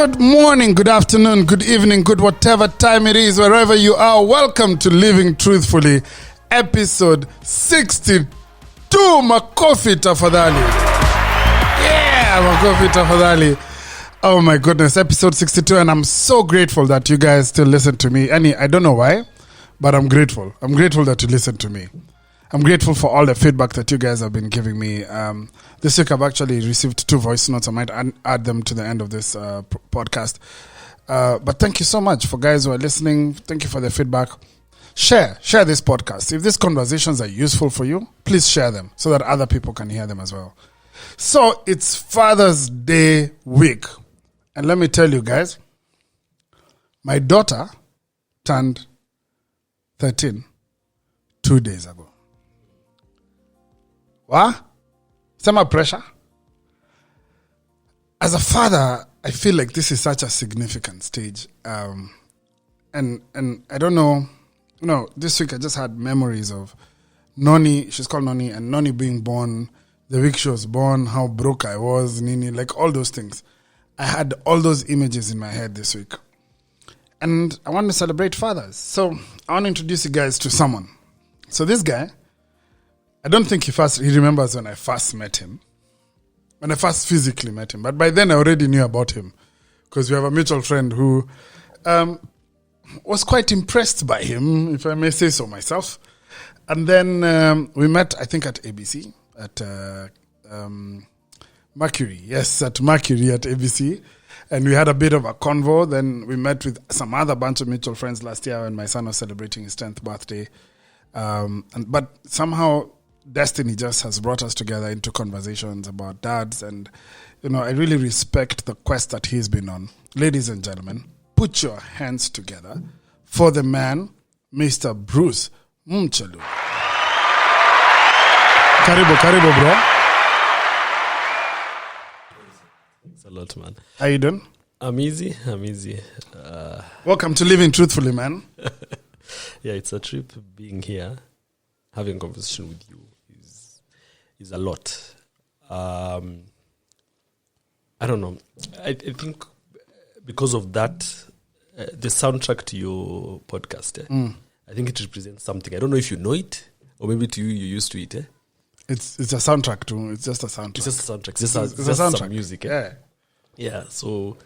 Good morning, good afternoon, good evening, good whatever time it is, wherever you are. Welcome to Living Truthfully, episode 62. Makofi tafadhali. Yeah, makofi tafadhali. Oh my goodness, episode 62, and I'm so grateful that you guys still listen to me. I don't know why, but I'm grateful. I'm grateful that you listen to me. I'm grateful for all the feedback that you guys have been giving me. This week I've actually received 2 voice notes. I might add them to the end of this podcast. But thank you so much for guys who are listening. Thank you for the feedback. Share this podcast. If these conversations are useful for you, please share them so that other people can hear them as well. So it's Father's Day week. And let me tell you guys, my daughter turned 13 2 days ago. What? Some pressure? As a father, I feel like this is such a significant stage. And I don't know, this week I just had memories of Noni, she's called Noni, and Noni being born, the week she was born, how broke I was, Nini, like all those things. I had all those images in my head this week. And I want to celebrate fathers. So I want to introduce you guys to someone. So this guy, I don't think he remembers when I first met him. When I first physically met him. But by then I already knew about him. Because we have a mutual friend who was quite impressed by him, if I may say so myself. And then we met, I think, at ABC, at Mercury. Yes, at Mercury at ABC. And we had a bit of a convo. Then we met with some other bunch of mutual friends last year when my son was celebrating his 10th birthday. But somehow destiny just has brought us together into conversations about dads, and I really respect the quest that he's been on. Ladies and gentlemen, put your hands together for the man, Mr. Bruce Muchelule. Karibu, bro. Thanks a lot, man. How you doing? I'm easy. Welcome to Living Truthfully, man. Yeah, it's a trip being here. Having a conversation with you is a lot. I don't know. I think because of that, the soundtrack to your podcast, I think it represents something. I don't know if you know it, or maybe to you, you're used to it. It's a soundtrack too. It's just a soundtrack. It's just a soundtrack. It's a just soundtrack. Some music. Yeah. Yeah, so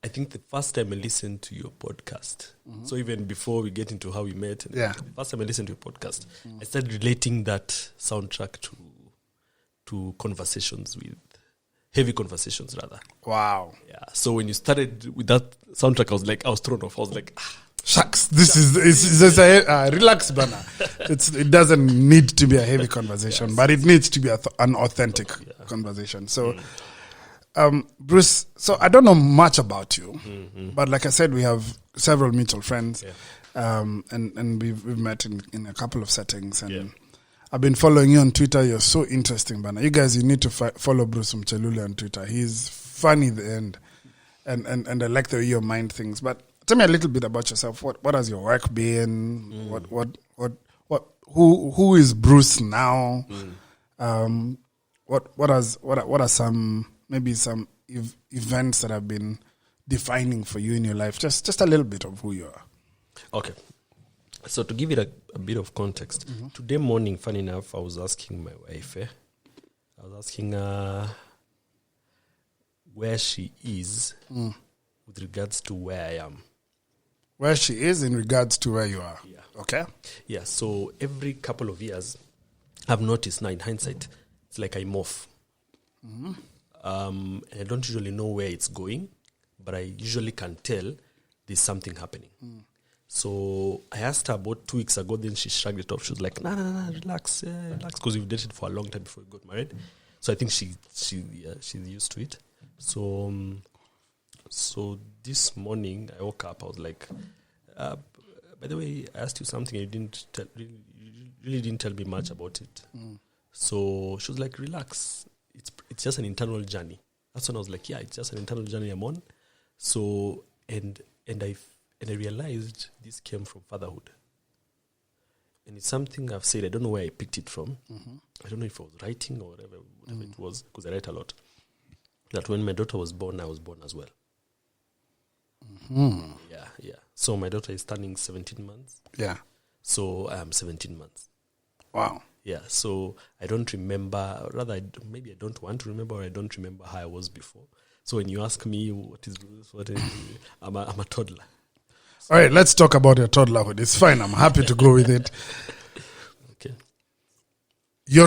I think the first time I listened to your podcast, so even before we get into how we met, the first time I listened to your podcast, I started relating that soundtrack to conversations heavy conversations rather. Wow. Yeah. So when you started with that soundtrack, I was thrown off. I was like, shucks, it's just a relax banner. It doesn't need to be a heavy conversation, but it needs to be an authentic conversation. So, Bruce, so I don't know much about you, but like I said, we have several mutual friends, and we've met in a couple of settings, and I've been following you on Twitter. You're so interesting, Bana. You guys, you need to follow Bruce Muchelule on Twitter. He's funny at the end, and I like the way you mind things. But tell me a little bit about yourself. What has your work been? Who is Bruce now? What are some events that have been defining for you in your life? Just a little bit of who you are. Okay. So to give it a bit of context, today morning, funny enough, I was asking my wife, I was asking her where she is with regards to where I am. Where she is in regards to where you are. Yeah. Okay. Yeah, so every couple of years, I've noticed now in hindsight, it's like I morph. And I don't usually know where it's going, but I usually can tell there's something happening. So I asked her about 2 weeks ago, then she shrugged it off. She was like, nah, relax, because we've dated for a long time before we got married. So I think she's used to it. So this morning I woke up, I was like, by the way, I asked you something and you really didn't tell me much about it. So she was like, relax, it's just an internal journey. That's when I was like, yeah, it's just an internal journey I'm on. So and I realized this came from fatherhood. And it's something I've said, I don't know where I picked it from. I don't know if I was writing or whatever it was, because I write a lot. That when my daughter was born, I was born as well. Yeah. So my daughter is turning 17 months. Yeah. So I am 17 months. Wow. Yeah. So I don't remember, rather, maybe I don't want to remember, or I don't remember how I was before. So when you ask me I'm a toddler. All right, let's talk about your toddlerhood. It's fine. I'm happy to go with it. Okay. You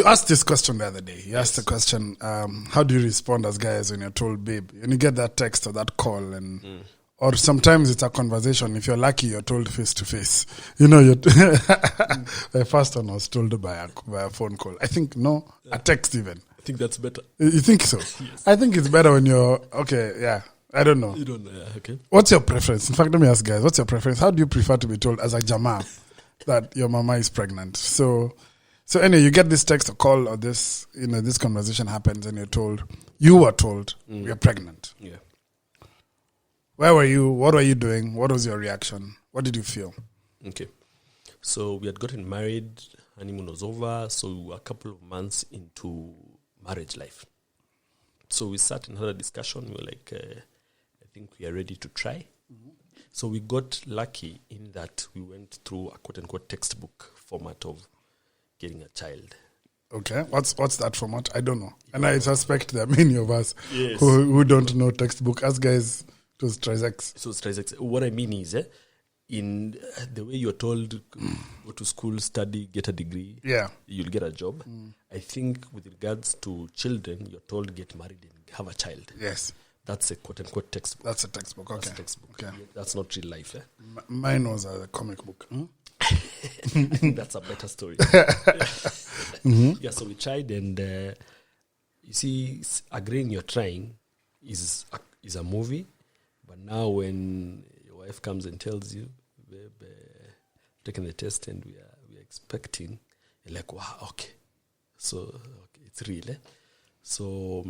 asked this question the other day. You asked the question, how do you respond as guys when you're told, babe, when you get that text or that call, and or sometimes it's a conversation. If you're lucky, you're told face to face. The first one was told by a phone call. I think, a text even. I think that's better. You think so? Yes. I think it's better when you're, okay, yeah. I don't know. You don't know, okay. What's your preference? In fact, let me ask guys, what's your preference? How do you prefer to be told as a Jama that your mama is pregnant? So anyway, you get this text or call or this, this conversation happens and you were told you're pregnant. Yeah. Where were you? What were you doing? What was your reaction? What did you feel? Okay. So we had gotten married, honeymoon was over, so we were a couple of months into marriage life. So we sat and had a discussion. We were like, I think we are ready to try. Mm-hmm. So we got lucky in that we went through a quote-unquote textbook format of getting a child. Okay. What's that format? I don't know. And I suspect there are many of us Yes. who don't know textbook. As guys, it was trisex. So it's trisex. What I mean is, in the way you're told, go to school, study, get a degree, you'll get a job. I think with regards to children, you're told get married and have a child. Yes. That's a quote-unquote textbook. That's a textbook, okay. That's a textbook. Okay. That's not real life. Mine was a comic book. That's a better story. Yeah, so we tried, and you see, agreeing you're trying is a movie, but now when your wife comes and tells you, babe, taking the test and we are expecting, you're like, wow, okay. So okay, it's real. So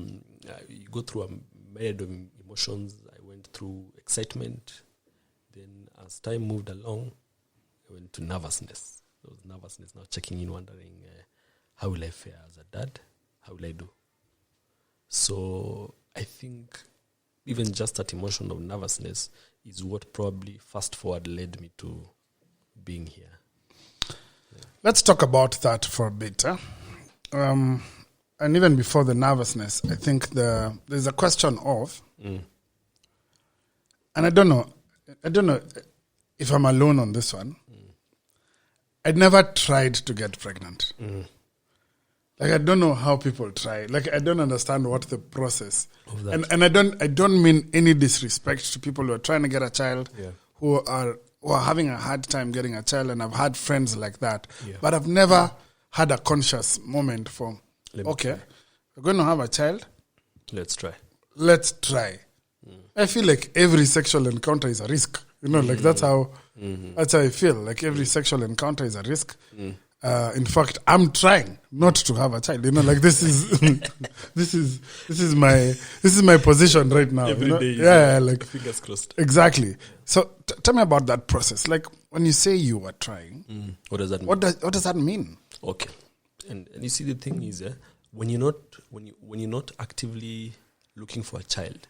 you go through a myriad of emotions. I went through excitement. Then as time moved along, I went to nervousness. There was nervousness, now checking in, wondering, how will I fare as a dad? How will I do? So I think even just that emotion of nervousness is what probably fast forward led me to being here. Let's talk about that for a bit. And even before the nervousness, I think there's a question of, and I don't know if I'm alone on this one. I'd never tried to get pregnant. Like, I don't know how people try. Like, I don't understand what the process. Of that. And I don't mean any disrespect to people who are trying to get a child, who are having a hard time getting a child, and I've had friends like that. Yeah. But I've never had a conscious moment for, okay, we're going to have a child. Let's try. I feel like every sexual encounter is a risk. Like that's how I feel. Like every sexual encounter is a risk. In fact, I'm trying not to have a child. Like this is my position right now. Every day, like fingers crossed. Exactly. So tell me about that process. Like when you say you are trying, what does that mean? What does that mean? Okay, and you see, the thing is, when you're not actively looking for a child,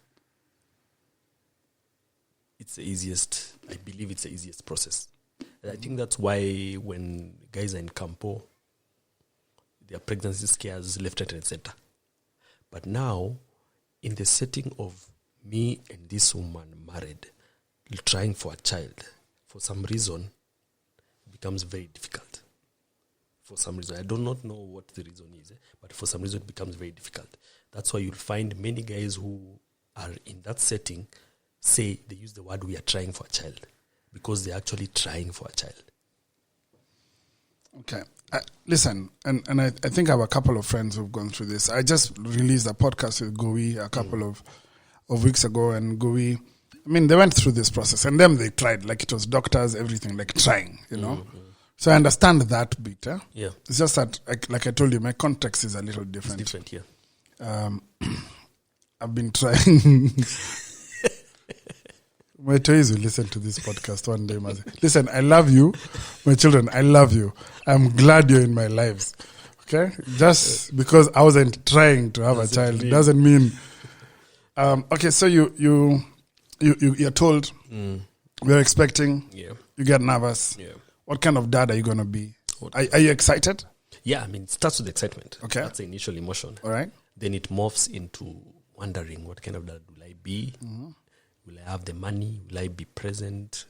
it's the easiest. I believe it's the easiest process. And I think that's why when guys are in campo, their pregnancy scares left, right, and center. But now, in the setting of me and this woman married, trying for a child, for some reason, it becomes very difficult. For some reason, I do not know what the reason is, but for some reason, it becomes very difficult. That's why you'll find many guys who are in that setting say, they use the word, we are trying for a child, because they're actually trying for a child. Okay. Listen, and I think I have a couple of friends who've gone through this. I just released a podcast with Gowi a couple of weeks ago, and Gowi, they went through this process, and then they tried, like it was doctors, everything, like trying, So I understand that bit. Yeah. It's just that, like I told you, my context is a little different. It's different, yeah. I've been trying... My toys will listen to this podcast one day. Listen, I love you. My children, I love you. I'm glad you're in my lives. Okay? Just because I wasn't trying to have a child doesn't mean... okay, so you you're told we're expecting. Yeah. You get nervous. Yeah. What kind of dad are you going to be? Are you excited? Yeah, I mean, it starts with excitement. Okay. That's the initial emotion. All right. Then it morphs into wondering, what kind of dad will I be? Will I have the money? Will I be present?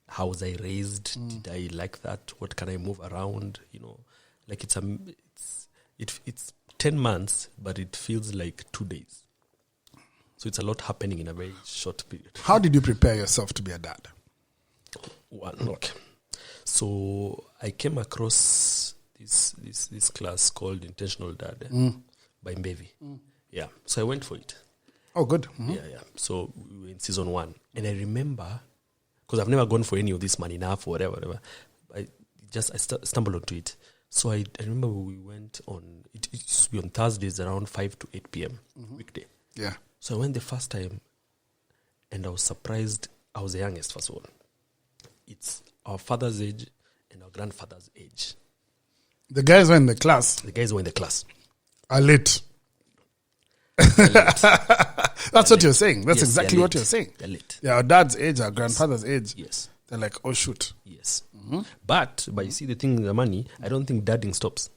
How was I raised? Did I like that? What can I move around? You know, like it's 10 months, but it feels like 2 days. So it's a lot happening in a very short period. How did you prepare yourself to be a dad? Okay. So I came across this class called Intentional Dad by Mbevi. Yeah. So I went for it. Oh, good. Yeah. So we were in season 1. And I remember, because I've never gone for any of this money enough or whatever. I stumbled onto it. So I remember we went on, it used to be on Thursdays around 5 to 8 p.m. Weekday. Yeah. So I went the first time and I was surprised. I was the youngest, first of all. It's our father's age and our grandfather's age. The guys were in the class. The guys were in the class. Are late. That's what you're saying. That's exactly what you're saying. They're late. Yeah, our dad's age, our grandfather's age. Yes. They're like, oh, shoot. Yes. But you see the thing with the money, I don't think dadding stops.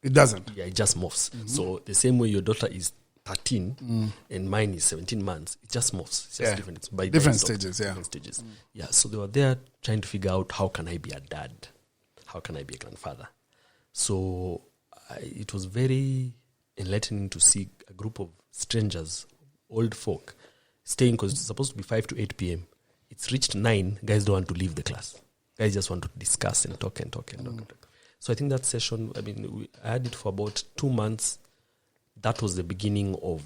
It doesn't. Yeah, it just morphs. So the same way your daughter is 13 and mine is 17 months, it just morphs. It's just different. It's by Different stages, yeah. Different stages. Yeah, so they were there trying to figure out, how can I be a dad? How can I be a grandfather? So it was very enlightening to see a group of strangers, old folk, staying, because it's supposed to be 5 to 8 p.m. It's reached 9, guys don't want to leave the class. Guys just want to discuss and talk and talk and talk. So I think that session, I mean, I had it for about 2 months. That was the beginning of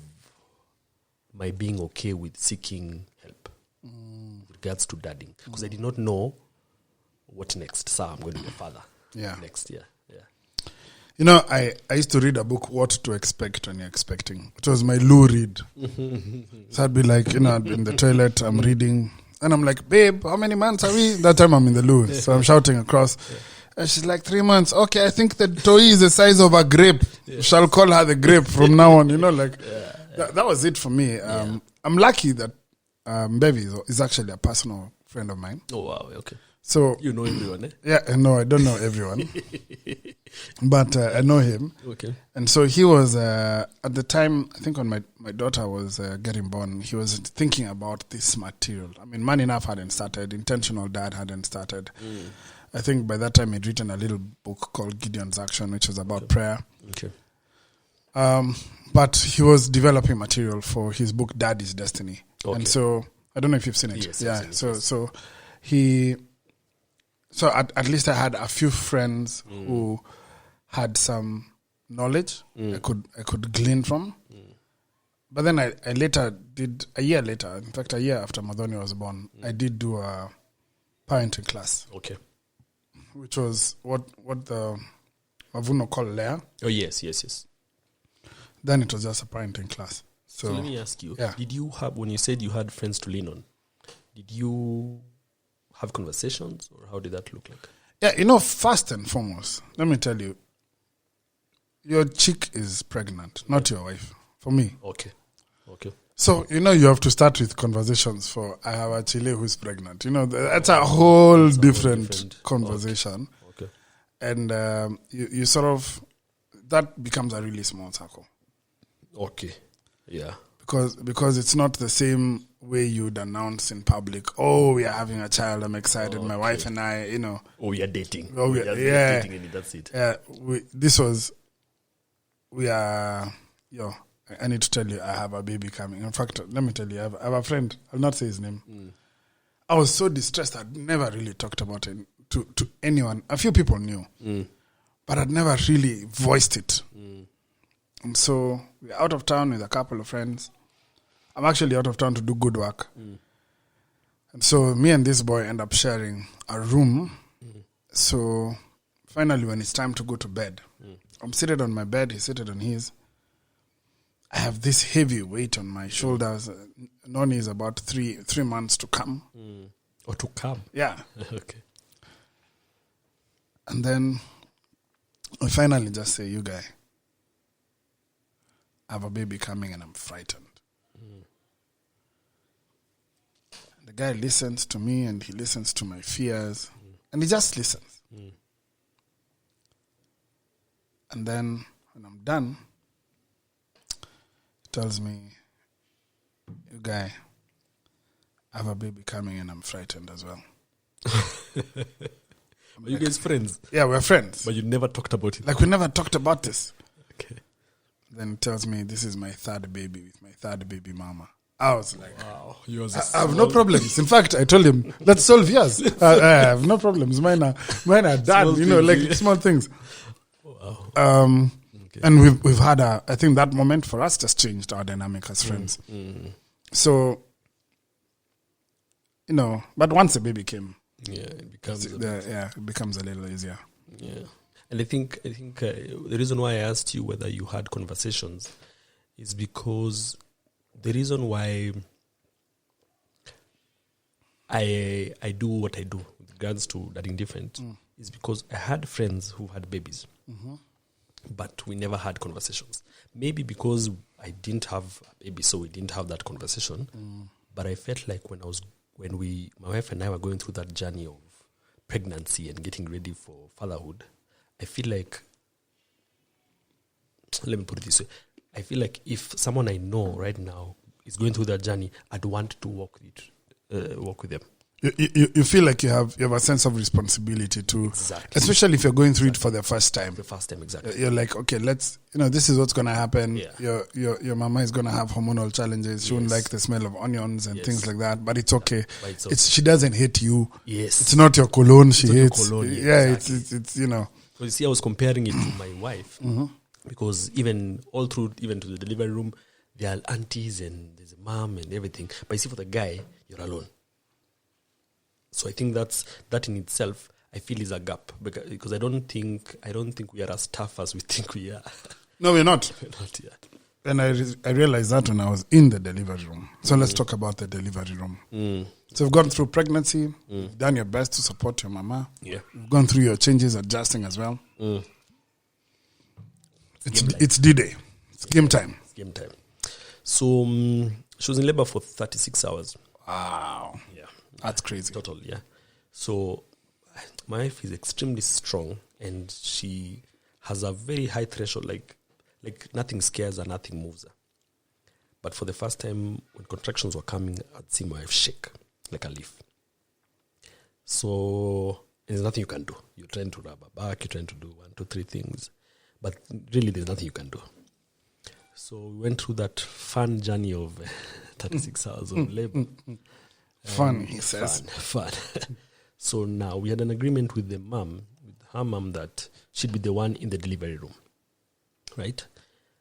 my being okay with seeking help with regards to dadding. Because I did not know what next. So I'm going to be a father next year. Yeah. You know, I used to read a book, What to Expect When You're Expecting. It was my Lou read. So I'd be like, you know, I'd be in the toilet, I'm reading. And I'm like, babe, how many months are we? That time I'm in the loo. So I'm shouting across. And she's like, 3 months. Okay, I think the toy is the size of a grape. Shall call her the grape from now on. You know, like, that was it for me. I'm lucky that Mbevi is actually a personal friend of mine. Oh, wow. Okay. So you know everyone, eh? Yeah, no, I don't know everyone. But I know him. Okay. And so he was, at the time, I think when my daughter was getting born, he was thinking about this material. I mean, Man Enough hadn't started. Intentional Dad hadn't started. I think by that time he'd written a little book called Gideon's Action, which was about prayer. Okay. But he was developing material for his book, Daddy's Destiny. Okay. And so, I don't know if you've seen it. Yes, yeah. Seen it. So at least I had a few friends who had some knowledge I could glean from. But then I later did, a year later, in fact a year after Madhoni was born, I did do a parenting class. Okay. Which was what the Mavuno call Lea. Oh, yes. Then it was just a parenting class. So let me ask you, did you have, when you said you had friends to lean on, did you have conversations, or how did that look like? Yeah, you know, first and foremost, let me tell you, your chick is pregnant, not your wife, for me. Okay. So, you know, you have to start with conversations for, I have a chile who's pregnant. You know, that's a whole different conversation. Okay. And you sort of, that becomes a really small circle. Okay. Yeah. Because it's not the same way you'd announce in public, oh, we are having a child, I'm excited, my wife and I, you know. Oh, we are dating. Oh, we are dating, and that's it. Yeah, I need to tell you, I have a baby coming. In fact, let me tell you, I have a friend, I'll not say his name. I was so distressed, I'd never really talked about it to anyone. A few people knew, but I'd never really voiced it. And so we're out of town with a couple of friends. I'm actually out of town to do good work. And so me and this boy end up sharing a room. So finally, when it's time to go to bed, I'm seated on my bed, he's seated on his. I have this heavy weight on my shoulders. Noni is about 3 months to come. Or to come? Yeah. Okay. And then I finally just say, you guy, I have a baby coming and I'm frightened. The guy listens to me and he listens to my fears. And he just listens. And then when I'm done, he tells me, you guy, I have a baby coming and I'm frightened as well. Are you guys friends? Yeah, we're friends. But you never talked about it. Like we never talked about this. Okay. Then he tells me, this is my third baby with my third baby mama. I was like, Wow. I have no problems. In fact, I told him, let's solve yours. I have no problems. Mine are done. Small like things, small things. Wow. Okay. And we've had I think that moment for us just changed our dynamic as friends. So, but once the baby came, it becomes it becomes a little easier. Yeah. And I think the reason why I asked you whether you had conversations is because the reason why I do what I do with regards to dating different is because I had friends who had babies, but we never had conversations. Maybe because I didn't have a baby, so we didn't have that conversation. But I felt like my wife and I were going through that journey of pregnancy and getting ready for fatherhood, I feel like, let me put it this way, I feel like if someone I know right now is going through that journey, I'd want to walk with them. You feel like you have a sense of responsibility to, exactly. Especially if you're going through it for the first time. The first time, exactly. You're like, okay, this is what's going to happen. Yeah. Your mama is going to have hormonal challenges. She won't like the smell of onions and things like that. But it's okay. But it's okay. She doesn't hate you. Yes. It's not your cologne she hates. Cologne, exactly. it's So you see, I was comparing it to my wife because even all through, even to the delivery room, there are aunties and there's a mom and everything. But you see, for the guy, you're alone. So I think that in itself, I feel is a gap because I don't think we are as tough as we think we are. No, we're not. We're not yet. And I realized that when I was in the delivery room. So let's talk about the delivery room. So you've gone through pregnancy. You've done your best to support your mama. Yeah. You've gone through your changes, adjusting as well. It's D-Day. It's game time. It's game time. So she was in labor for 36 hours. Wow. Yeah. That's crazy. Total, yeah. So my wife is extremely strong and she has a very high threshold, like nothing scares her, nothing moves her. But for the first time, when contractions were coming, I'd see my wife shake like a leaf. So there's nothing you can do. You're trying to rub her back, you're trying to do 1, 2, 3 things, but really there's nothing you can do. So we went through that fun journey of 36 hours of labor. Fun, he says. Fun. So now we had an agreement with her mom, that she'd be the one in the delivery room, right?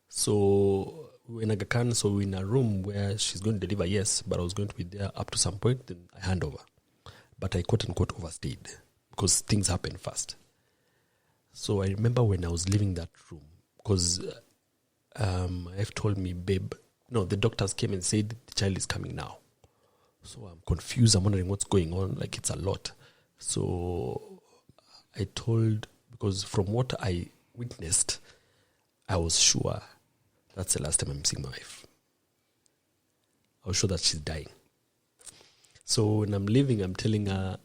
So we were in Aga Khan, so we're in a room where she's going to deliver, yes, but I was going to be there up to some point, then I hand over. But I quote-unquote overstayed because things happen fast. So I remember when I was leaving that room, because my wife told me, babe, no, the doctors came and said the child is coming now. So I'm confused. I'm wondering what's going on. Like, it's a lot. So I told, because from what I witnessed, I was sure that's the last time I'm seeing my wife. I was sure that she's dying. So when I'm leaving, I'm telling her,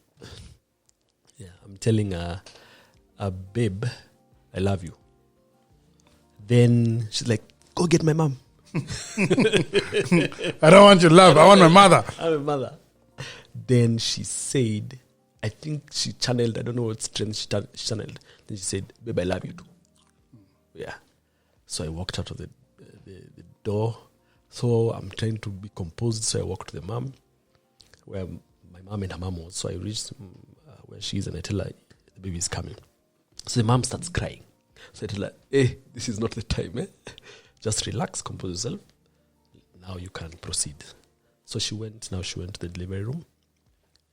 babe, I love you. Then she's like, go get my mom. I don't want your love. I want my mother. I'm a mother. Then she said, I think she channeled, I don't know what strength she channeled. Then she said, babe, I love you too. Yeah. So I walked out of the door. So I'm trying to be composed. So I walked to the mom, where my mom and her mom was. So I reached where she is and I tell her, the baby is coming. So the mom starts crying. So I tell her, hey, this is not the time, eh? Just relax, compose yourself. Now you can proceed. So she went to the delivery room.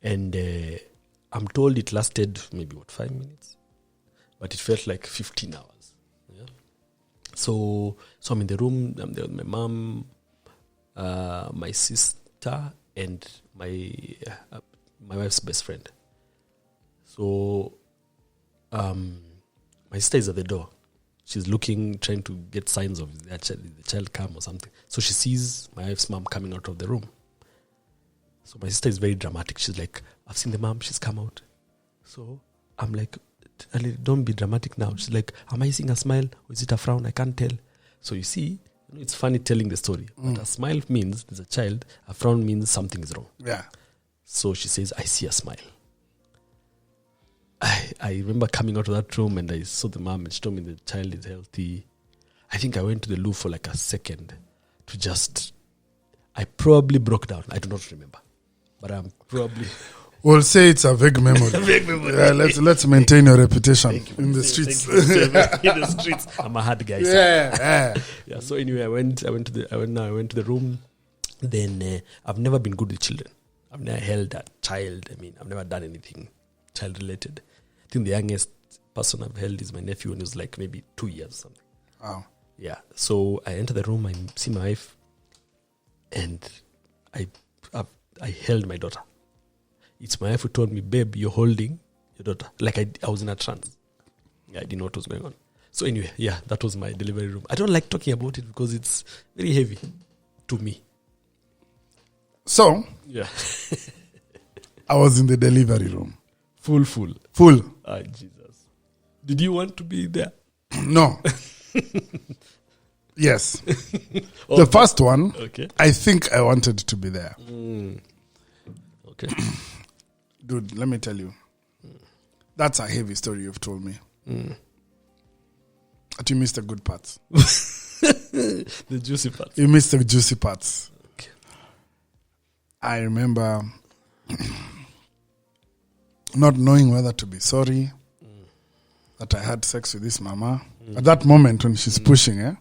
And I'm told it lasted maybe, 5 minutes? But it felt like 15 hours. Yeah. So I'm in the room. I'm there with my mom, my sister, and my wife's best friend. So my sister is at the door. She's looking, trying to get signs of the child come or something. So she sees my wife's mom coming out of the room. So my sister is very dramatic. She's like, I've seen the mom, she's come out. So I'm like, Ali, don't be dramatic now. She's like, am I seeing a smile or is it a frown? I can't tell. So you see, it's funny telling the story. But a smile means there's a child, a frown means something is wrong. Yeah. So she says, I see a smile. I remember coming out of that room and I saw the mom and she told me the child is healthy. I think I went to the loo for like a second to just, I probably broke down. I do not remember. But I'm probably... We'll say it's a vague memory. Vague memory. Yeah, let's maintain your reputation in the streets. In the streets. I'm a hard guy. Yeah. Yeah. So anyway, I went to the room. Then I've never been good with children. I've never held a child. I mean, I've never done anything child related. I think the youngest person I've held is my nephew, and he was like maybe 2 years or something. Wow. Yeah. So I enter the room. I see my wife, and I held my daughter. It's my wife who told me, babe, you're holding your daughter. Like I was in a trance. Yeah, I didn't know what was going on. So anyway, yeah, that was my delivery room. I don't like talking about it because it's very heavy to me. So, yeah. I was in the delivery room. Full. Ah, Jesus. Did you want to be there? No. Yes. The first one, okay. I think I wanted to be there. Okay. Dude, let me tell you. That's a heavy story you've told me. But you missed the good parts. The juicy parts. You missed the juicy parts. Okay. I remember not knowing whether to be sorry that I had sex with this mama. At that moment when she's pushing,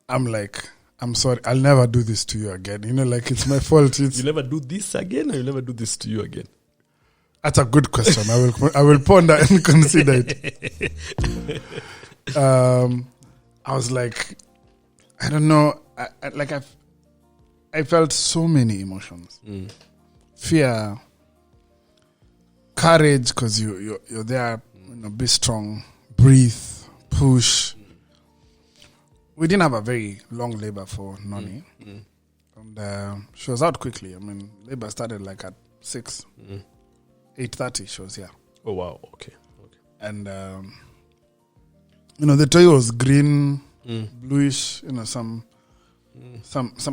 I'm like, I'm sorry, I'll never do this to you again. You know, like it's my fault. You never do this again, or you never do this to you again? That's a good question. I will ponder and consider it. I was like, I don't know. I felt so many emotions. Fear, courage, because you're there. You know, be strong, breathe, push. We didn't have a very long labor for Noni. And she was out quickly. I mean, labor started like at 6, 8:30 she was here. Oh, wow. Okay. And, you know, the toy was green, bluish, you know, some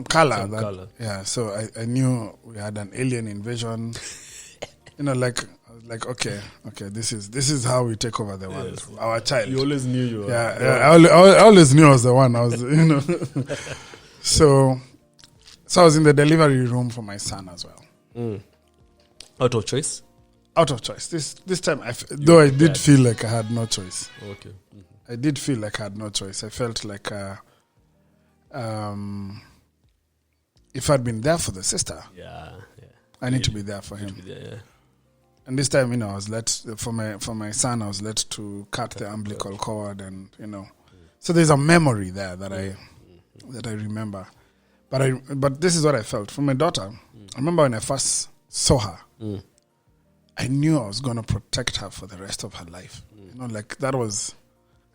color. Color. Yeah, so I knew we had an alien invasion. You know, like, I was like, okay, this is how we take over the world. Yes. Our child. You always knew you were. Yeah. I always knew I was the one. I was, you know. So I was in the delivery room for my son as well. Out of choice? Out of choice. This time, I did feel like I had no choice. Okay. I did feel like I had no choice. I felt like if I'd been there for the sister, I need to be there for him. And this time, you know, I was let for my son. I was let to cut the umbilical cord, and you know, so there's a memory there that I remember. But this is what I felt for my daughter. I remember when I first saw her, I knew I was going to protect her for the rest of her life. You know, like that was.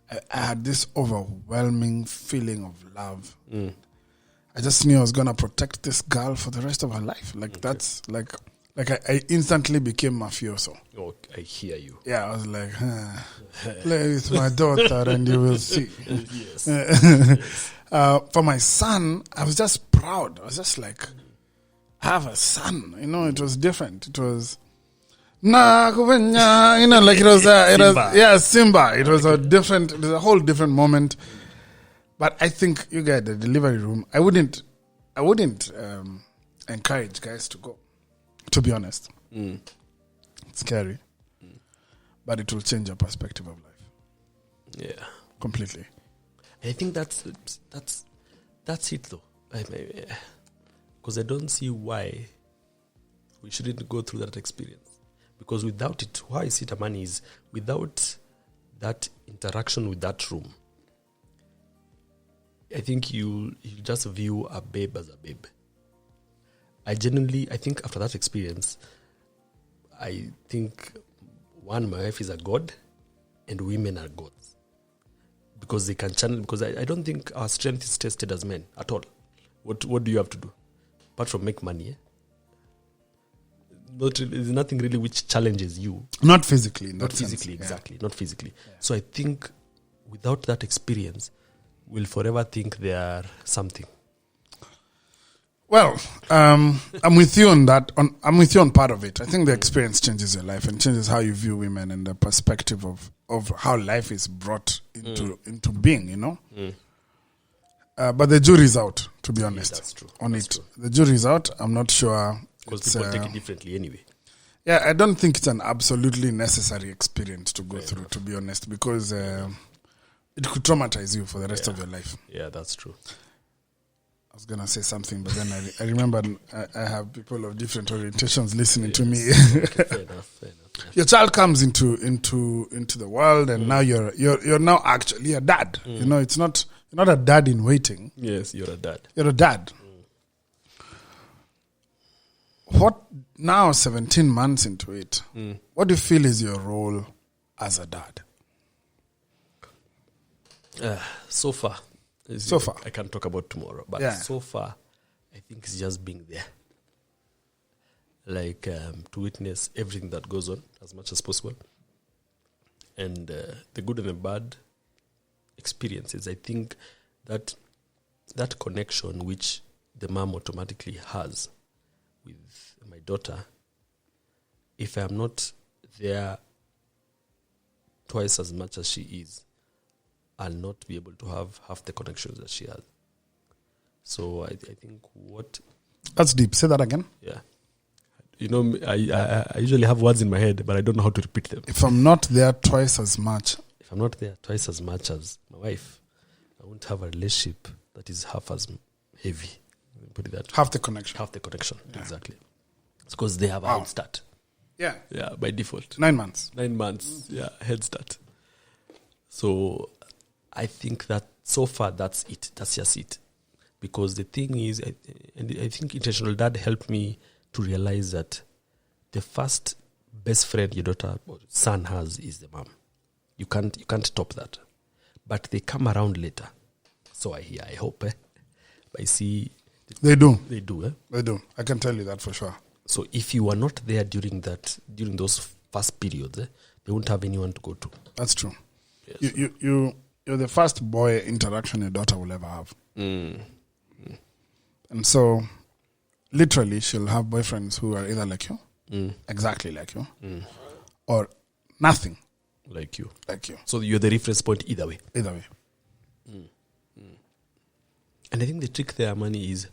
I had this overwhelming feeling of love. I just knew I was going to protect this girl for the rest of her life. Like that's like I instantly became mafioso. Oh, I hear you. Yeah, I was like, play with my daughter and you will see. Yes. For my son, I was just proud. I was just like, I have a son. You know, it was different. It was, you know, like it was Simba. It was a whole different moment. But I think you get the delivery room. I wouldn't encourage guys to go. To be honest, it's scary, but it will change your perspective of life. Yeah, completely. I think that's it though, because I don't see why we shouldn't go through that experience. Because without it, why I see Tamani is without that interaction with that room, I think you just view a babe as a babe. I think after that experience, I think my wife is a god and women are gods. Because they can channel, because I don't think our strength is tested as men at all. What do you have to do? Apart from make money, there's nothing really which challenges you. Not physically. In Not that physically, sense. exactly. Not physically. So I think without that experience, we'll forever think they are something. Well, I'm with you on that. I'm with you on part of it. I think the experience changes your life and changes how you view women and the perspective of how life is brought into being. You know. But the jury's out, to be honest. That's true. That's true. The jury's out. I'm not sure. Because people take it differently anyway. Yeah, I don't think it's an absolutely necessary experience to go through, to be honest, because it could traumatize you for the rest of your life. Yeah, that's true. I was going to say something, but then I remembered I have people of different orientations listening to me. Okay, fair enough. Your child comes into the world, and now you're now actually a dad. You know, you're not a dad in waiting. Yes, you're a dad. You're a dad. What now? 17 months into it, what do you feel is your role as a dad? So far, I can't talk about tomorrow, but so far, I think it's just being there, like to witness everything that goes on as much as possible, and the good and the bad experiences. I think that connection which the mom automatically has with my daughter, if I'm not there twice as much as she is, I'll not be able to have half the connections that she has. So I think what... That's deep. Say that again. Yeah. You know, I usually have words in my head, but I don't know how to repeat them. If I'm not there twice as much... If I'm not there twice as much as my wife, I won't have a relationship that is half as heavy. Put it that way. Half the connection. Exactly. It's because they have a head start. Yeah. Yeah, by default. 9 months. 9 months, head start. So I think that so far that's it. That's just it. Because the thing is, I think Intentional Dad helped me to realize that the first best friend your daughter or son has is the mom. You can't top that. But they come around later. So I hope. I see. They do. They do. They do. I can tell you that for sure. So if you are not there during those first periods, they won't have anyone to go to. That's true. Yes. You're the first boy interaction your daughter will ever have. And so, literally, she'll have boyfriends who are either like you, exactly like you, or nothing like you. So you're the reference point either way. And I think the trick there, Manny, is,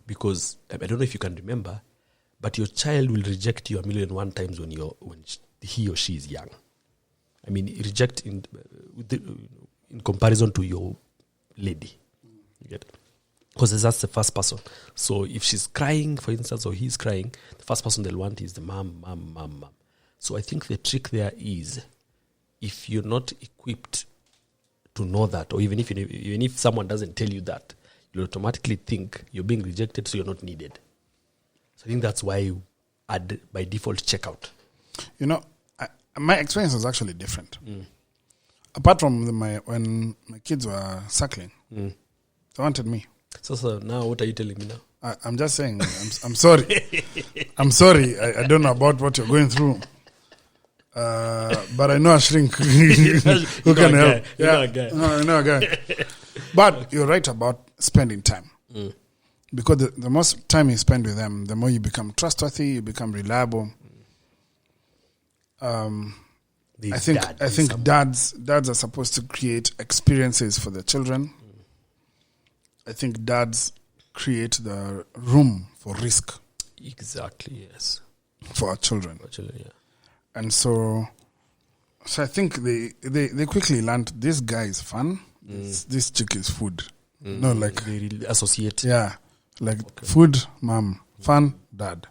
because I don't know if you can remember, but your child will reject you 1,000,001 times when he or she is young. I mean, reject in comparison to your lady. You get it? Because that's the first person. So if she's crying, for instance, or he's crying, the first person they'll want is the mom. So I think the trick there is, if you're not equipped to know that, or even if someone doesn't tell you that, you'll automatically think you're being rejected, so you're not needed. So I think that's why you add by default check out. My experience was actually different. Apart from when my kids were suckling, they wanted me. So now what are you telling me now? I'm just saying, I'm sorry. I'm sorry. I don't know about what you're going through. But I know a shrink who can help. I know a guy. But you're right about spending time. Because the most time you spend with them, the more you become trustworthy, you become reliable. I think dads are supposed to create experiences for the children. I think dads create the room for risk. Exactly, yes. For our children. Yeah. And so I think they quickly learned this guy is fun. This chick is food. No, like they really associate. Yeah, like food, mom, fun, dad.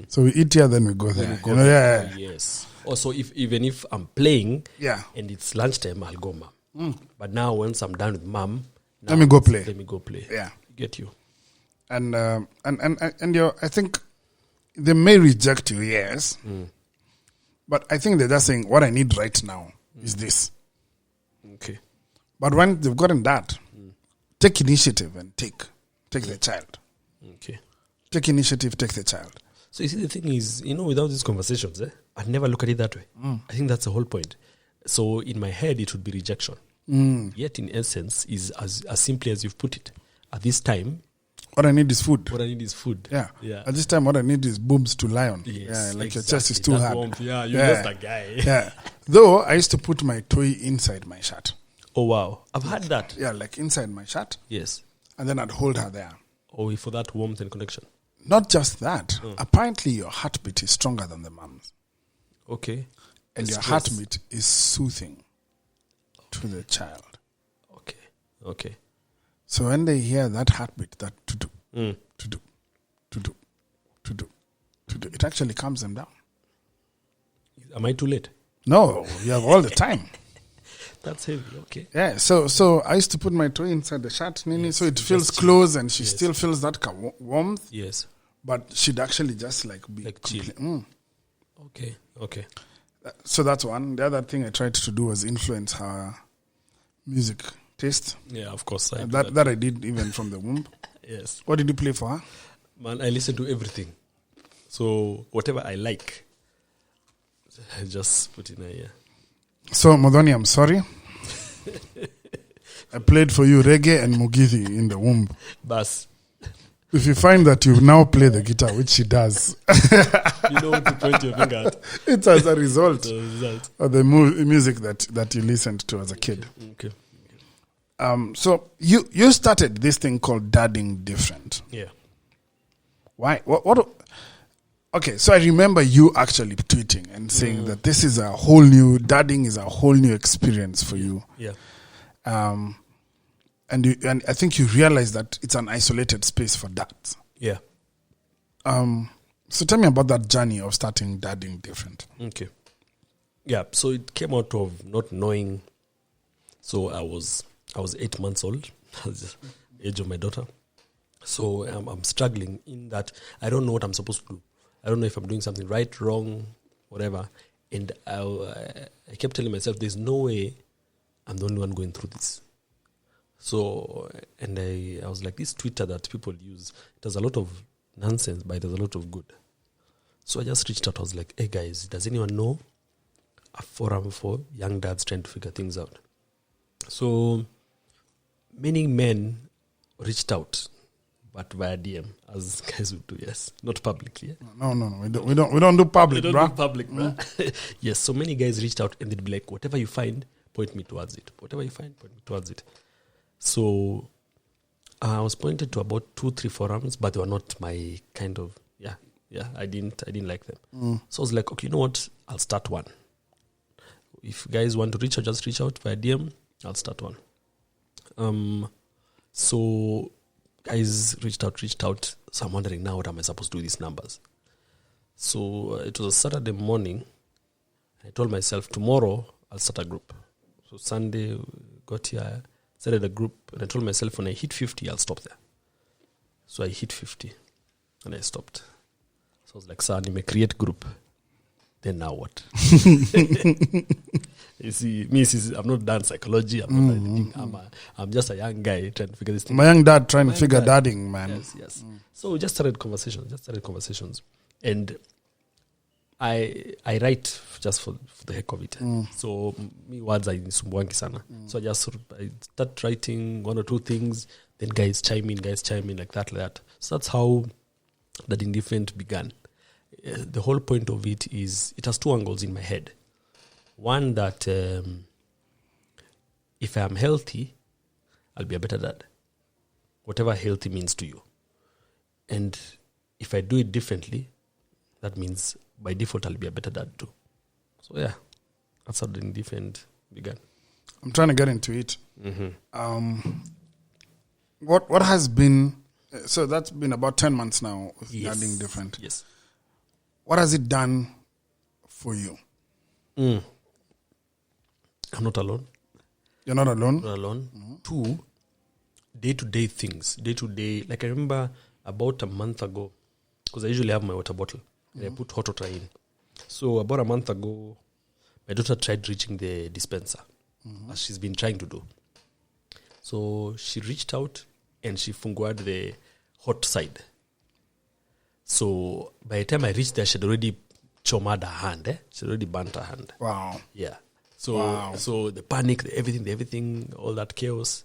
So we eat here, then we go there. Yes. Also, even if I'm playing, and it's lunchtime, I'll go, mom. But now, once I'm done with mom, let me go play. Yeah, get you. And I think they may reject you, yes. But I think they're just saying, what I need right now is this. Okay. But when they've gotten that, take initiative and take the child. Okay. Take initiative, take the child. So you see, the thing is, without these conversations, I'd never look at it that way. I think that's the whole point. So in my head, it would be rejection. Yet in essence, is as simply as you've put it. At this time, what I need is food. Yeah. At this time, what I need is boobs to lie on. Yes, yeah, like exactly. your chest is too hard. Warmth. Yeah, you're just a guy. Yeah. Though I used to put my toy inside my shirt. Oh wow, I've had that. Yeah, like inside my shirt. Yes. And then I'd hold her there. Oh, for that warmth and connection. Not just that. Apparently, your heartbeat is stronger than the mom's. Okay. And your heartbeat is soothing to the child. Okay. So when they hear that heartbeat, that to-do, it actually calms them down. Am I too late? No, you have all the time. That's heavy, okay. Yeah, so I used to put my toy inside the shirt, Nini, so it feels close and she still feels that warmth. Yes. But she'd actually just be chill. Okay. So that's one. The other thing I tried to do was influence her music taste. Yeah, of course. That I did even from the womb. Yes. What did you play for her? Man, I listen to everything. So whatever I like, I just put in her ear. So, Modoni, I'm sorry. I played for you reggae and Mugithi in the womb. Bas. If you find that you now play the guitar, which she does, you know what to point your finger at. It's as a result of the music that you listened to as a kid. Okay. So you started this thing called Dadding Different. Yeah. Why? What? Okay, so I remember you actually tweeting and saying that this is dadding is a whole new experience for you. Yeah. And I think you realize that it's an isolated space for dads. Yeah. So tell me about that journey of starting Dadding Different. Okay. Yeah, so it came out of not knowing. So I was 8 months old, that's the age of my daughter. So I'm struggling in that I don't know what I'm supposed to do. I don't know if I'm doing something right, wrong, whatever. And I kept telling myself, there's no way I'm the only one going through this. So, and I was like, this Twitter that people use, it has a lot of nonsense, but there's a lot of good. So I just reached out. I was like, hey guys, does anyone know a forum for young dads trying to figure things out? So many men reached out, but via DM, as guys would do, yes. Not publicly. Yeah? No. We don't do public, We bro. don't do public, bruh. Yes, so many guys reached out and they'd be like, whatever you find, point me towards it. Whatever you find, point me towards it. So I was pointed to about 2-3 forums, but they were not my kind of, I didn't like them. So I was like, okay, you know what? I'll start one. If you guys want to reach out, just reach out via DM. I'll start one. So guys reached out. So I'm wondering now, what am I supposed to do with these numbers? So it was a Saturday morning. I told myself, tomorrow I'll start a group. So Sunday, got here, started a group, and I told myself, when I hit 50, I'll stop there. So I hit 50, and I stopped. So I was like, "Sir, you create group. Then now what?" You see, I'm not done psychology. I'm not anything. I'm just a young guy trying to figure this thing. My young dad trying to figure dadding, man. Yes. So we just started conversations, and I write just for the heck of it. So me words are nisumbuangi sana. So I start writing 1 or 2 things. Then guys chime in like that. So that's how Dadding Different began. The whole point of it is, it has 2 angles in my head. One, that if I am healthy, I'll be a better dad. Whatever healthy means to you. And if I do it differently, that means by default I'll be a better dad too. So yeah, that's how Dadding Different began. I'm trying to get into it. What has been, so that's been about 10 months now with Dadding Different. Yes. What has it done for you? I'm not alone. You're not alone? Not alone. 2, day-to-day things. Day-to-day. Like I remember about a month ago, because I usually have my water bottle, and I put hot water in. So about a month ago, my daughter tried reaching the dispenser, as she's been trying to do. So she reached out, and she funguad the hot side. So by the time I reached there, she'd already chomad her hand. She'd already burnt her hand. Wow. Yeah. So the panic, the everything, all that chaos.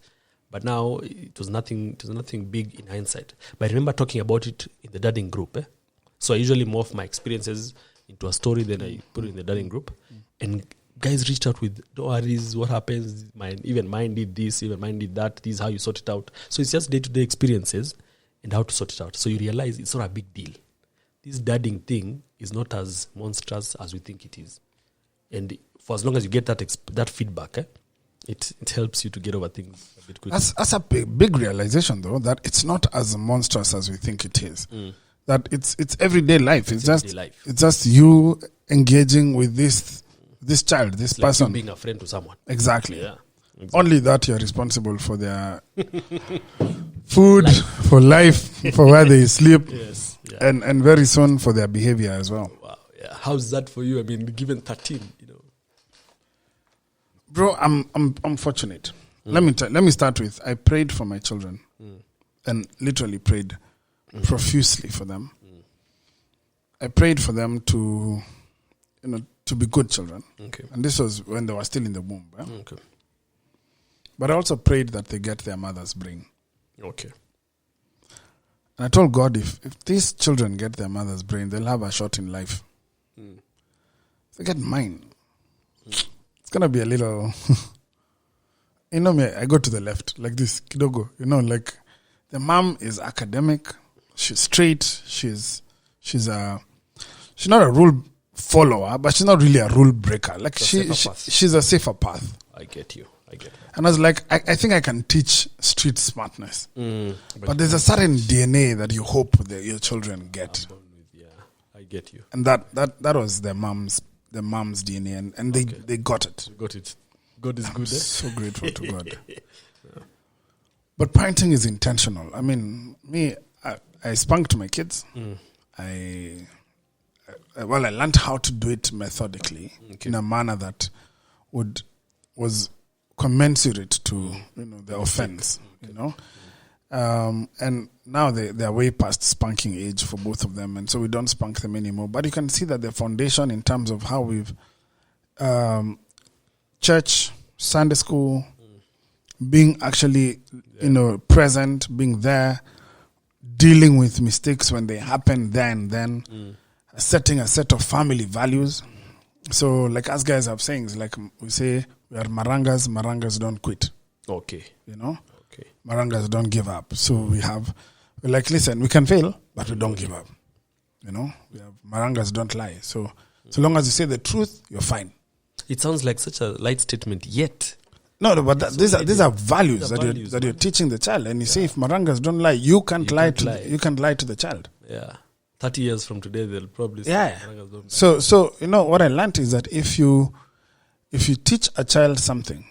But now it was nothing big in hindsight. But I remember talking about it in the dadding group. So I usually morph my experiences into a story, then I put it in the dadding group. And guys reached out with, no worries, what happens? Even mine did this, even mine did that. This is how you sort it out. So it's just day-to-day experiences and how to sort it out. So you realize it's not a big deal. This dadding thing is not as monstrous as we think it is. And for as long as you get that feedback, it helps you to get over things a bit quicker. That's a big realization, though, that it's not as monstrous as we think it is. That it's everyday life. It's just you engaging with this child, this it's person. Like you being a friend to someone. Exactly. Yeah. Exactly. Only that you're responsible for their food, for life, for where they sleep, Yes. Yeah. and very soon for their behavior as well. Wow. Yeah. How's that for you? I mean, given 13, Bro, I'm fortunate. Let me start with, I prayed for my children and literally prayed profusely for them. I prayed for them to be good children. Okay. And this was when they were still in the womb. Okay. But I also prayed that they get their mother's brain. Okay. And I told God, if these children get their mother's brain, they'll have a shot in life. If they get mine, it's going to be a little... me, I go to the left, like this, kidogo. Like the mom is academic, she's straight, she's not a rule follower, but she's not really a rule breaker. Like she's a safer path. I get you. And I was like, I think I can teach street smartness. But there's a certain DNA that you hope that your children get. Yeah, I get you. And that was the mom's DNA, and they got it. You got it. God is good. So grateful to God. Yeah. But parenting is intentional. I mean, I spanked my kids. I learned how to do it methodically in a manner that was commensurate to the offense. And now they're way past spanking age for both of them, and so we don't spank them anymore. But you can see that the foundation in terms of how we've church, Sunday school, being actually present, being there, dealing with mistakes when they happen there and then, setting a set of family values. So like us guys have sayings, like we say, we are marangas don't quit. Okay. Okay. Marangas don't give up. So we're like, listen, we can fail, but we don't give up. We have marangas don't lie. So long as you say the truth, you're fine. It sounds like such a light statement, yet. No, but these are values that you're teaching the child. And you say, if marangas don't lie, you can't lie to the child. Yeah. 30 years from today, they'll probably say marangas don't lie. So what I learned is that if you teach a child something,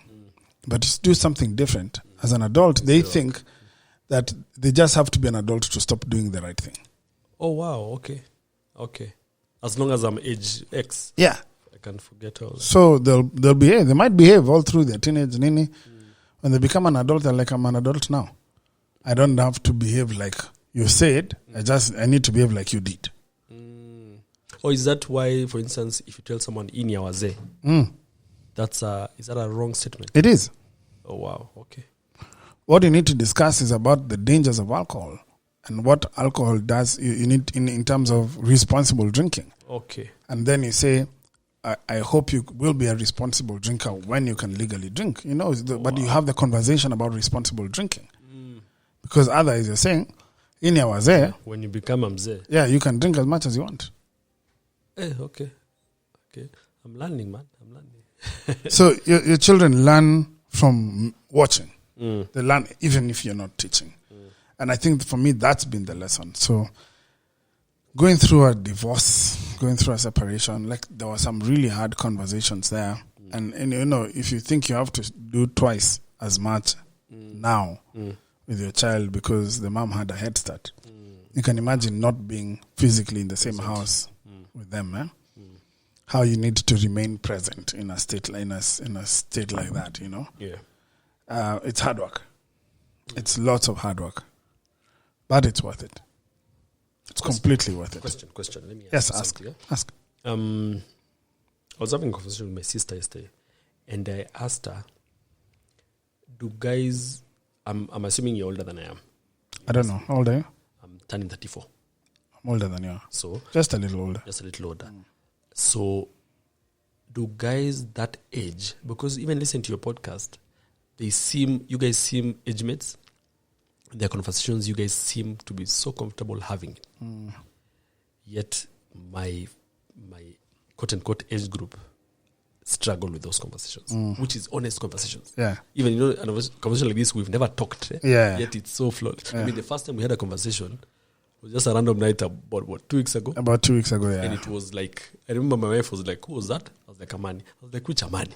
but you do something different, as an adult, they think that they just have to be an adult to stop doing the right thing. Oh, wow. Okay. As long as I'm age X. Yeah. I can forget all that. So they'll behave. They might behave all through their teenage nini. When they become an adult, they're like, I'm an adult now. I don't have to behave like you said. I need to behave like you did. Or is that why, for instance, if you tell someone in your wazee, is that a wrong statement? It is. Oh, wow. Okay. What you need to discuss is about the dangers of alcohol and what alcohol does you need in terms of responsible drinking. Okay. And then you say, I hope you will be a responsible drinker when you can legally drink. But you have the conversation about responsible drinking. Because otherwise you're saying, in your wazee, when you become a mzee, you can drink as much as you want. Okay. I'm learning, man. So your children learn from watching. They learn even if you're not teaching. And I think for me, that's been the lesson. So going through a divorce, going through a separation, like there were some really hard conversations there. And if you think you have to do twice as much now with your child because the mom had a head start, you can imagine not being physically in the same house with them, how you need to remain present in a state like that, Yeah. It's hard work. It's lots of hard work, but it's worth it. It's completely worth it. Question. Let me ask. Yes, you ask. something, Ask. I was having a conversation with my sister yesterday, and I asked her, "Do guys?" I'm assuming you're older than I am. I don't know. How old are you? I'm turning 34. I'm older than you are. So Just a little older. just a little older. So, do guys that age? Because even listening to your podcast, you guys seem age mates. Their conversations, you guys seem to be so comfortable having. Yet, my quote unquote age group struggle with those conversations, which is honest conversations. Yeah. Even a conversation like this, we've never talked. Yeah. Yet it's so flawed. I mean, the first time we had a conversation was just a random night about 2 weeks ago. About 2 weeks ago, yeah. And it was like, I remember my wife was like, "Who was that?" I was like, "Amani." I was like, "Which Amani?"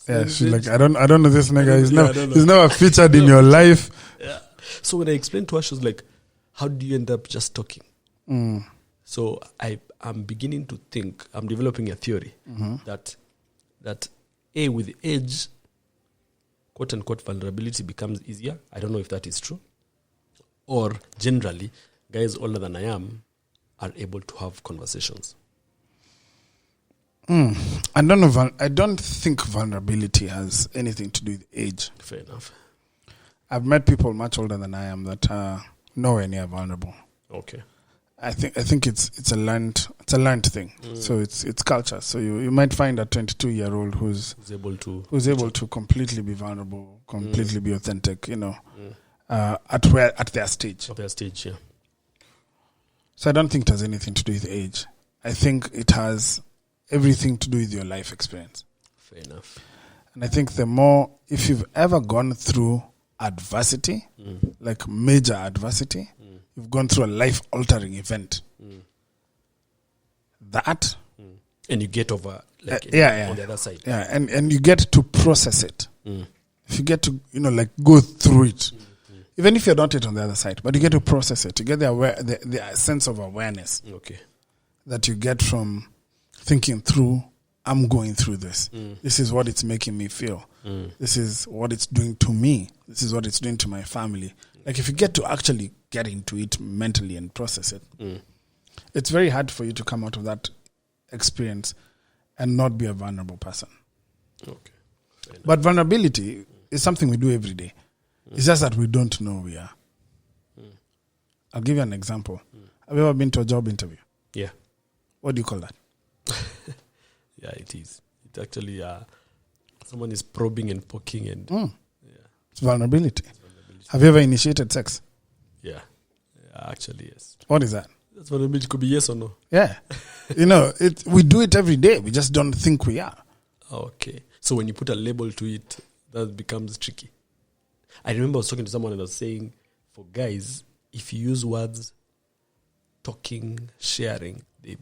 Yeah, she's like, I don't know this nigga. I don't know. He's never featured in your life. Yeah. So when I explained to her, she was like, "How do you end up just talking?" So I'm beginning to think, I'm developing a theory that with age, quote unquote, vulnerability becomes easier. I don't know if that is true. Or generally, guys older than I am are able to have conversations. I don't know. I don't think vulnerability has anything to do with age. Fair enough. I've met people much older than I am that are nowhere near vulnerable. Okay. I think it's a learned thing. So it's culture. So you might find a 22-year-old who's able to completely be vulnerable, completely be authentic. At their stage. At their stage, yeah. So I don't think it has anything to do with age. I think it has everything to do with your life experience. Fair enough. And I think if you've ever gone through adversity, like major adversity, you've gone through a life-altering event. That... And you get over, on the other side. Yeah, and you get to process it. If you get to, go through it, even if you're not yet on the other side, but you get to process it. You get the sense of awareness that you get from thinking through, I'm going through this. This is what it's making me feel. This is what it's doing to me. This is what it's doing to my family. Like if you get to actually get into it mentally and process it, it's very hard for you to come out of that experience and not be a vulnerable person. Okay. But vulnerability is something we do every day. It's just that we don't know we are. I'll give you an example. Have you ever been to a job interview? Yeah. What do you call that? Yeah, it is. It actually, someone is probing and poking and... It's vulnerability. Have you ever initiated sex? Yeah, actually, yes. What is that? That's vulnerability. Could be yes or no. Yeah. We do it every day. We just don't think we are. Okay. So when you put a label to it, that becomes tricky. I remember I was talking to someone and I was saying, for guys, if you use words, talking, sharing, they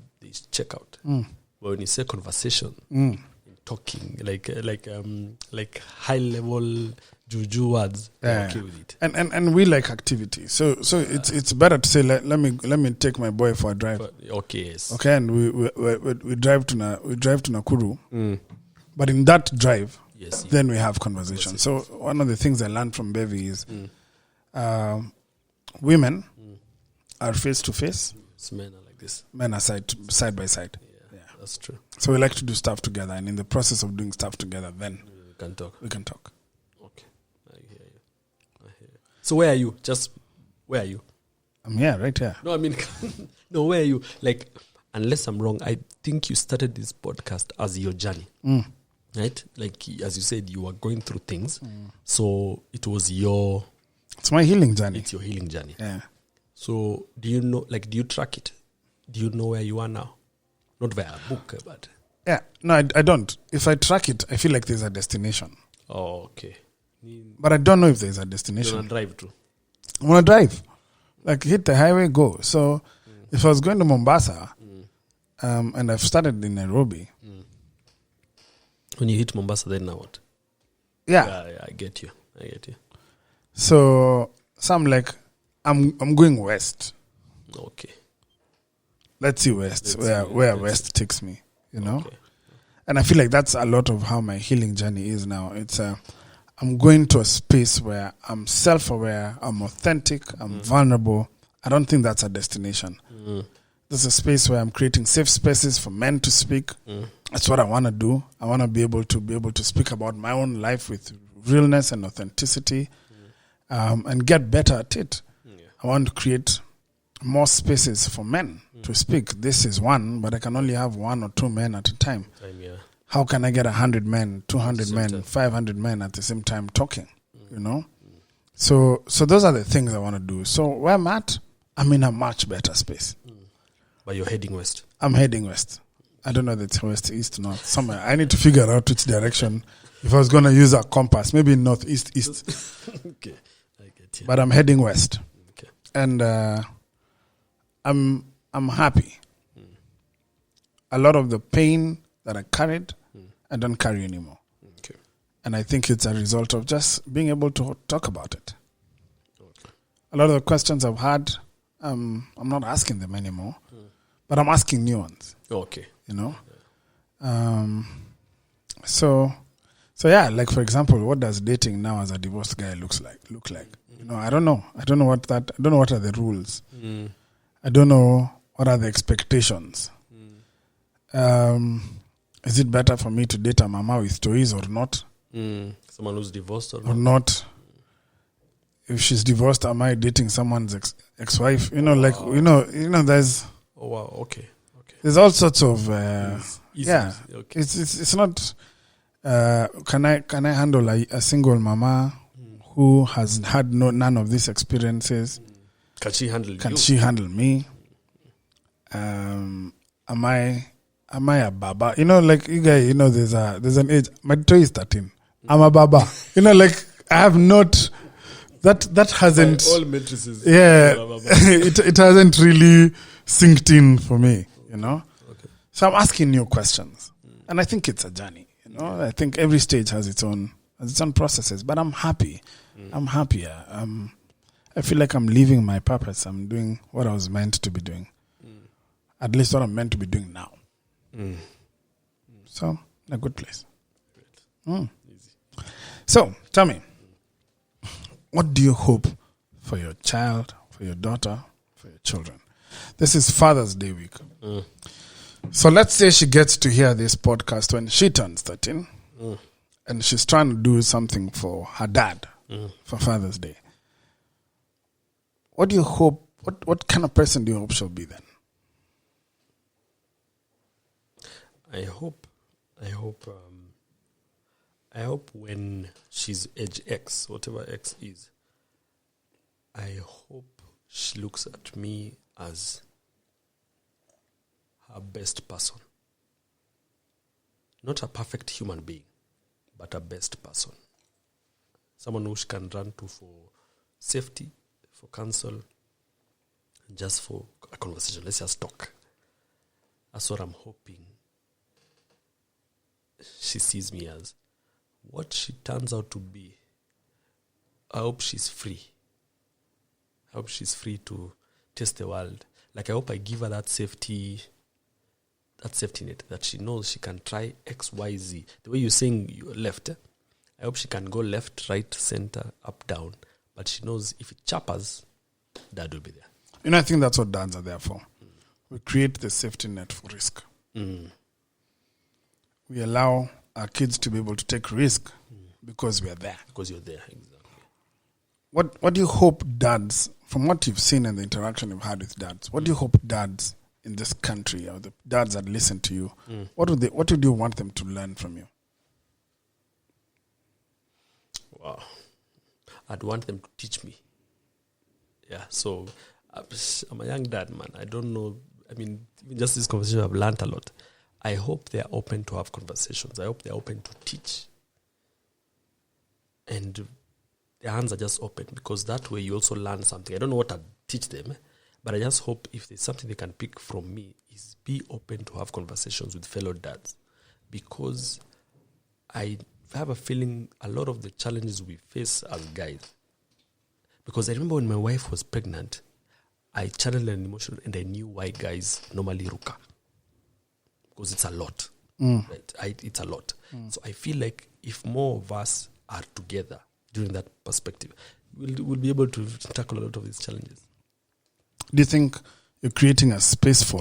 check out. But when you say conversation, talking, like high level juju words, they're okay with it. And we like activity. So it's better to say let me take my boy for a drive. Okay, yes. Okay, and we drive to Nakuru. But in that drive, then we have conversation. So one of the things I learned from Bevi is women are face to face. Men are like this. Men are side by side. Yeah, that's true. So we like to do stuff together, and in the process of doing stuff together, then we can talk. Okay, I hear you. So where are you? Where are you? I'm here, right here. No, I mean, no, where are you? Like, unless I'm wrong, I think you started this podcast as your journey. Right? Like, as you said, you were going through things. So it was it's my healing journey. It's your healing journey. Yeah. So do you track it? Do you know where you are now? Not via a book, but... Yeah. No, I don't. If I track it, I feel like there's a destination. Oh, okay. But I don't know if there's a destination. You want to drive too? I want to drive. Like, hit the highway, go. So if I was going to Mombasa, and I've started in Nairobi... When you hit Mombasa, then now what? Yeah. I get you. So I'm like, I'm going west. Okay. Let's see west, where west takes me, Okay. And I feel like that's a lot of how my healing journey is now. It's I'm going to a space where I'm self-aware, I'm authentic, I'm vulnerable, I don't think that's a destination. There's a space where I'm creating safe spaces for men to speak. That's what I want to do. I want to be able to speak about my own life with realness and authenticity, and get better at it. I want to create more spaces for men to speak. This is one, but I can only have 1 or 2 men at a time. How can I get 100 men, 200 men, 500 men at the same time talking? You know? So those are the things I want to do. So where I'm at, I'm in a much better space. But you're heading west. I'm heading west. I don't know if it's west, east, north, somewhere. I need to figure out which direction. If I was going to use a compass, maybe north, east. Okay, I get you. But I'm heading west. Okay. And I'm happy. A lot of the pain that I carried, I don't carry anymore. Okay. And I think it's a result of just being able to talk about it. Okay. A lot of the questions I've had, I'm not asking them anymore, but I'm asking new ones. Okay. You know? So yeah, like for example, what does dating now as a divorced guy look like? You know, I don't know. I don't know what are the rules. I don't know what are the expectations. Is it better for me to date a mama with toys or not? Someone who's divorced or not? If she's divorced, am I dating someone's ex-wife? You know, like there's. Oh wow! Okay. There's all sorts of Okay. It's not. Can I handle a single mama who has had none of these experiences? Can she handle you? Can she handle me? Am I a baba? You know, like you guys, you know, there's an age. My toy is 13. I'm a baba. You know, like I have not. That hasn't. All matrices. Yeah, it hasn't really synced in for me. You know, Okay. so I'm asking new questions, and I think it's a journey. You know, I think every stage has its own processes, but I'm happy. I'm happier. I feel like I'm living my purpose. I'm doing what I was meant to be doing. At least what I'm meant to be doing now. So, in a good place. Easy. So, tell me, what do you hope for your child, for your daughter, for your children? This is Father's Day week. So let's say she gets to hear this podcast when she turns 13 and she's trying to do something for her dad for Father's Day. What do you hope, what kind of person do you hope she'll be then? I hope when she's age X, whatever X is, I hope she looks at me as her best person. Not a perfect human being, but a best person. Someone who she can run to for safety, for counsel, and just for a conversation. Let's just talk. That's what I'm hoping she sees me as. What she turns out to be, I hope she's free. I hope she's free to taste the world. Like I hope I give her that safety net, that she knows she can try X, Y, Z. The way you're saying you left, I hope she can go left, right, center, up, down. But she knows if it chappers, Dad will be there. You know, I think that's what dads are there for. We create the safety net for risk. We allow our kids to be able to take risk because we are there. Because you're there, exactly. What do you hope dads, from what you've seen and the interaction you've had with dads, what do you hope dads in this country, or the dads that listen to you, what would you want them to learn from you? Wow. I'd want them to teach me. Yeah, so I'm a young dad, man. I don't know. I mean, even just this conversation, I've learned a lot. I hope they're open to have conversations. I hope they're open to teach. And their hands are just open, because that way you also learn something. I don't know what I'd teach them, but I just hope if there's something they can pick from me is be open to have conversations with fellow dads. Because I have a feeling a lot of the challenges we face as guys, because I remember when my wife was pregnant, I channeled an emotion and I knew why guys normally ruka. Because it's a lot. Right? It's a lot. So I feel like if more of us are together during that perspective, we'll be able to tackle a lot of these challenges. Do you think you're creating a space for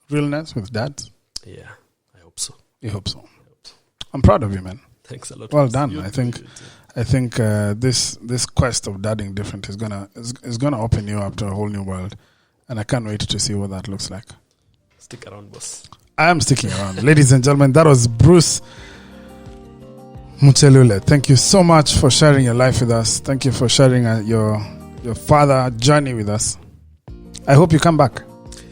realness with dads? Yeah, I hope so. You hope so. I'm proud of you, man. Thanks a lot. Well done. I think this quest of dadding different is gonna open you up to a whole new world, and I can't wait to see what that looks like. Stick around, boss. I am sticking around. Ladies and gentlemen, that was Bruce Muchelule. Thank you so much for sharing your life with us. Thank you for sharing your father journey with us. I hope you come back.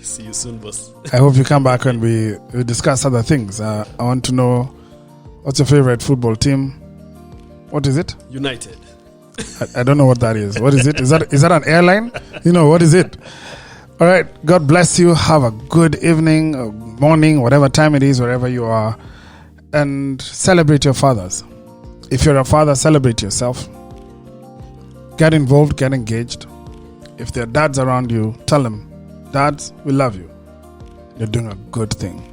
See you soon, boss. I hope you come back and we discuss other things. I want to know, what's your favorite football team? What is it? United. I don't know what that is. What is it? Is that an airline? What is it? All right. God bless you. Have a good evening, or morning, whatever time it is, wherever you are. And celebrate your fathers. If you're a father, celebrate yourself. Get involved, get engaged. If there are dads around you, tell them, dads, we love you. You're doing a good thing.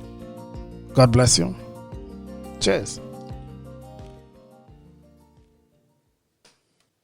God bless you. Cheers.